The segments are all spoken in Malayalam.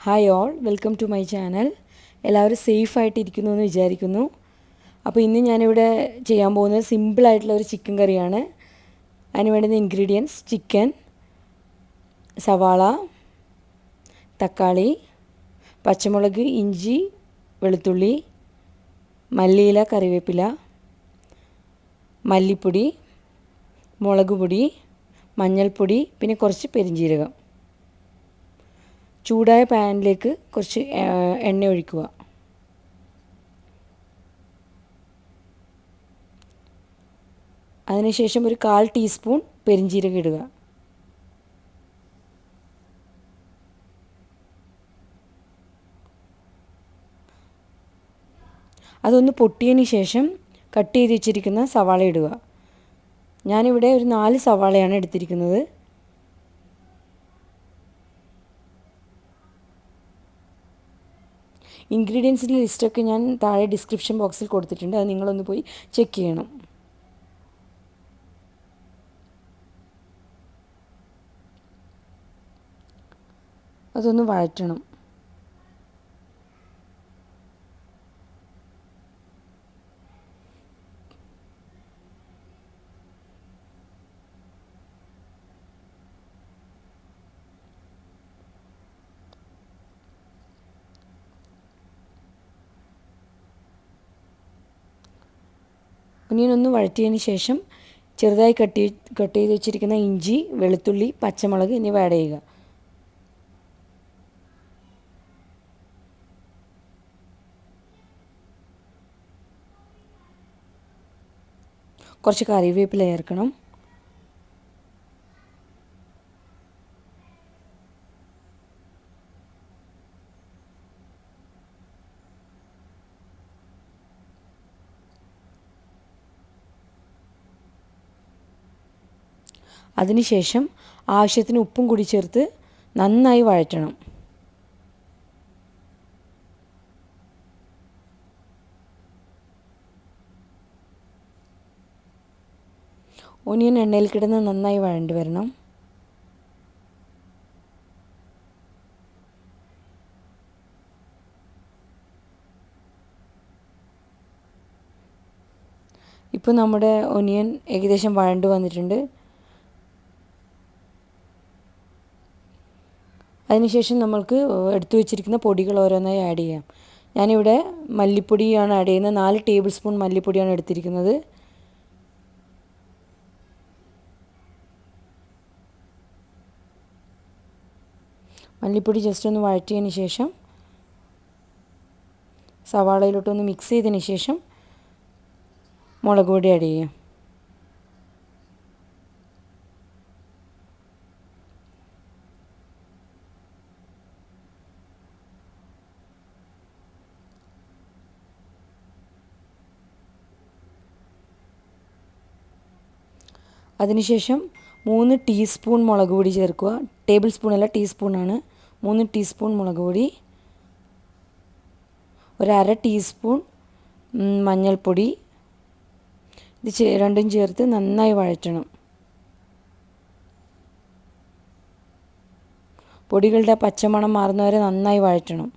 Hi all, welcome to my channel. എല്ലാവരും സേഫായിട്ടിരിക്കുന്നു എന്ന് വിചാരിക്കുന്നു. അപ്പോൾ ഇന്ന് ഞാനിവിടെ ചെയ്യാൻ പോകുന്നത് സിമ്പിളായിട്ടുള്ള ഒരു ചിക്കൻ കറിയാണ്. അതിന് വേണ്ടുന്ന ഇൻഗ്രീഡിയൻസ്: ചിക്കൻ, സവാള, തക്കാളി, പച്ചമുളക്, ഇഞ്ചി, വെളുത്തുള്ളി, മല്ലിയില, കറിവേപ്പില, മല്ലിപ്പൊടി, മുളക് പൊടി, മഞ്ഞൾപ്പൊടി, പിന്നെ കുറച്ച് പെരിഞ്ജീരകം. ചൂടായ പാനിലേക്ക് കുറച്ച് എണ്ണ ഒഴിക്കുക. അതിനുശേഷം ഒരു 1/4 ടീസ്പൂൺ പെരിഞ്ജീരകം ഇടുക. അതൊന്ന് പൊട്ടിയതിന് ശേഷം കട്ട് ചെയ്ത് വെച്ചിരിക്കുന്ന സവാള ഇടുക. ഞാനിവിടെ ഒരു 4 സവാളയാണ് എടുത്തിരിക്കുന്നത്. ഇൻഗ്രീഡിയൻസിൻ്റെ ലിസ്റ്റൊക്കെ ഞാൻ താഴെ ഡിസ്ക്രിപ്ഷൻ ബോക്സിൽ കൊടുത്തിട്ടുണ്ട്. അത് നിങ്ങളൊന്ന് പോയി ചെക്ക് ചെയ്യണം. അതൊന്ന് വഴറ്റണം. ഒനിയൻ ഒന്ന് വഴറ്റിയതിന് ശേഷം ചെറുതായി കട്ട് ചെയ്ത് വെച്ചിരിക്കുന്ന ഇഞ്ചി, വെളുത്തുള്ളി, പച്ചമുളക് എന്നിവ ആഡ് ചെയ്യുക. കുറച്ച് കറിവേപ്പില ചേർക്കണം. അതിനുശേഷം ആവശ്യത്തിന് ഉപ്പും കൂടി ചേർത്ത് നന്നായി വഴറ്റണം. ഒനിയൻ എണ്ണയിൽ കിടന്ന് നന്നായി വഴണ്ടി വരണം. ഇപ്പോൾ നമ്മുടെ ഒനിയൻ ഏകദേശം വഴണ്ട് വന്നിട്ടുണ്ട്. അതിനുശേഷം നമ്മൾക്ക് എടുത്തു വെച്ചിരിക്കുന്ന പൊടികൾ ഓരോന്നായി ആഡ് ചെയ്യാം. ഞാനിവിടെ മല്ലിപ്പൊടിയാണ് ആഡ് ചെയ്യുന്നത്. 4 ടേബിൾ സ്പൂൺ മല്ലിപ്പൊടിയാണ് എടുത്തിരിക്കുന്നത്. മല്ലിപ്പൊടി ജസ്റ്റ് ഒന്ന് വഴറ്റിയതിന് ശേഷം സവാളയിലോട്ടൊന്ന് മിക്സ് ചെയ്തതിന് ശേഷം മുളക് പൊടി ആഡ് ചെയ്യാം. അതിനുശേഷം 3 ടീസ്പൂൺ മുളക് പൊടി ചേർക്കുക. ടേബിൾ സ്പൂൺ അല്ല, ടീസ്പൂണാണ്. 3 ടീസ്പൂൺ മുളക് പൊടി, ഒരു 1/2 ടീസ്പൂൺ മഞ്ഞൾപ്പൊടി. ഇത് രണ്ടും ചേർത്ത് നന്നായി വഴറ്റണം. പൊടികളുടെ പച്ചമണം മാറുന്നവരെ നന്നായി വഴറ്റണം.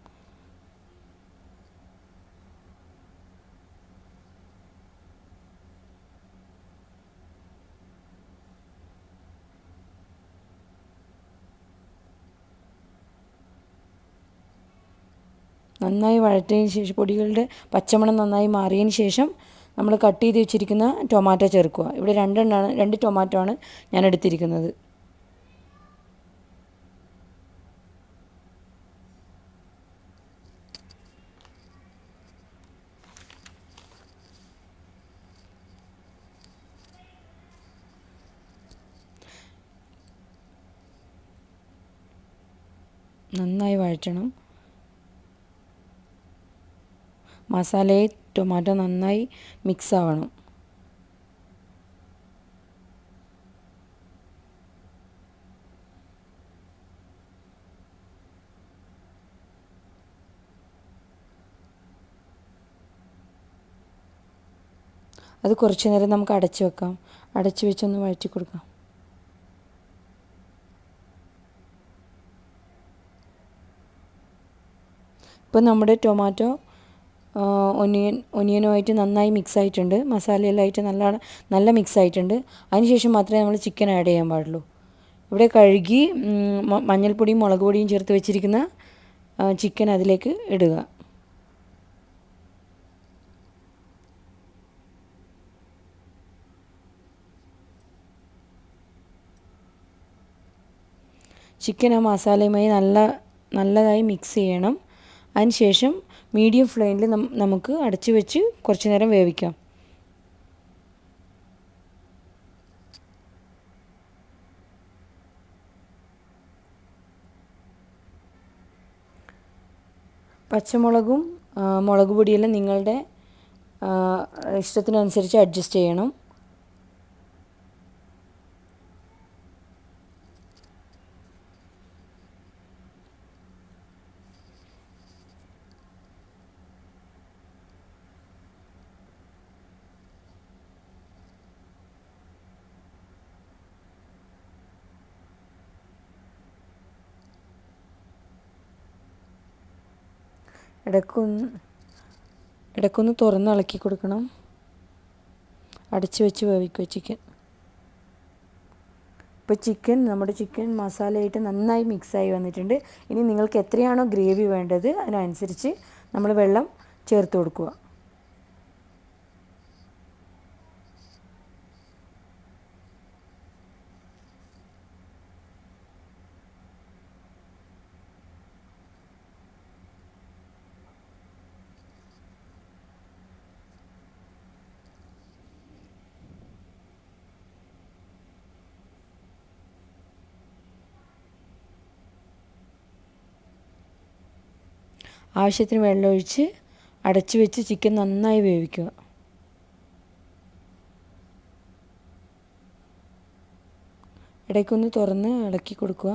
നന്നായി വഴറ്റിയതിന് ശേഷം പൊടികളുടെ പച്ചമണം നന്നായി മാറിയതിന് ശേഷം നമ്മൾ കട്ട് ചെയ്ത് വെച്ചിരിക്കുന്ന ടൊമാറ്റോ ചേർക്കുക. ഇവിടെ 2 ടൊമാറ്റോ ആണ് ഞാൻ എടുത്തിരിക്കുന്നത്. നന്നായി വഴറ്റണം. മസാലയിൽ ടൊമാറ്റോ നന്നായി മിക്സ് ആവണം. അത് കുറച്ച് നേരം നമുക്ക് അടച്ച് വെക്കാം. അടച്ച് വെച്ചൊന്ന് വഴറ്റി കൊടുക്കാം. ഇപ്പം നമ്മുടെ ടൊമാറ്റോ ഒനിയനുമായിട്ട് നന്നായി മിക്സ് ആയിട്ടുണ്ട്. മസാലയെല്ലാം ആയിട്ട് നല്ല മിക്സ് ആയിട്ടുണ്ട്. അതിനുശേഷം മാത്രമേ നമ്മൾ ചിക്കൻ ആഡ് ചെയ്യാൻ പാടുള്ളൂ. ഇവിടെ കഴുകി മഞ്ഞൾപ്പൊടിയും മുളക് പൊടിയും ചേർത്ത് വെച്ചിരിക്കുന്ന ചിക്കൻ അതിലേക്ക് ഇടുക. ചിക്കൻ ആ മസാലയുമായി നല്ലതായി മിക്സ് ചെയ്യണം. അതിനുശേഷം മീഡിയം ഫ്ലെയിമിൽ നമുക്ക് അടച്ചു വെച്ച് കുറച്ച് നേരം വേവിക്കാം. പച്ചമുളകും മുളക് പൊടിയെല്ലാം നിങ്ങളുടെ ഇഷ്ടത്തിനനുസരിച്ച് അഡ്ജസ്റ്റ് ചെയ്യണം. ഇടയ്ക്കൊന്ന് തുറന്ന് ഇളക്കി കൊടുക്കണം. അടച്ച് വെച്ച് വേവിക്കുക ചിക്കൻ. ഇപ്പോൾ നമ്മുടെ ചിക്കൻ മസാലയായിട്ട് നന്നായി മിക്സായി വന്നിട്ടുണ്ട്. ഇനി നിങ്ങൾക്ക് എത്രയാണോ ഗ്രേവി വേണ്ടത് അതിനനുസരിച്ച് നമ്മൾ വെള്ളം ചേർത്ത് കൊടുക്കുക. ആവശ്യത്തിന് വെള്ളമൊഴിച്ച് അടച്ചു വെച്ച് ചിക്കൻ നന്നായി വേവിക്കുക. ഇടയ്ക്കൊന്ന് തുറന്ന് ഇളക്കി കൊടുക്കുക.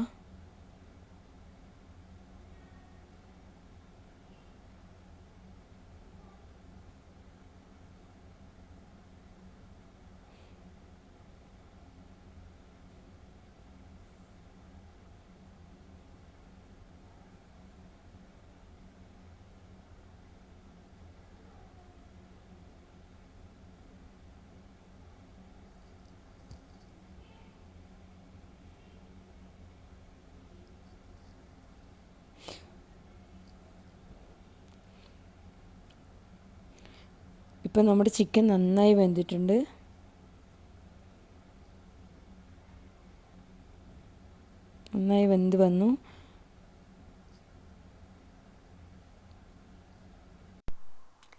ഇപ്പം നമ്മുടെ ചിക്കൻ നന്നായി വെന്തിട്ടുണ്ട്. നന്നായി വെന്ത് വന്നു.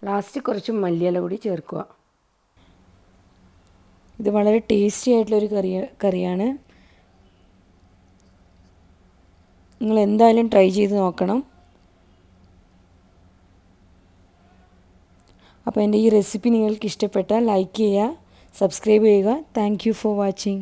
ലാസ്റ്റ് കുറച്ച് മല്ലിയില കൂടി ചേർക്കുക. ഇത് വളരെ ടേസ്റ്റി ആയിട്ടുള്ളൊരു കറിയാണ്. നിങ്ങൾ എന്തായാലും ട്രൈ ചെയ്ത് നോക്കണം. അപ്പോൾ എൻ്റെ ഈ റെസിപ്പി നിങ്ങൾക്ക് ഇഷ്ടപ്പെട്ടാൽ ലൈക്ക് ചെയ്യുക, സബ്സ്ക്രൈബ് ചെയ്യുക. Thank you for watching.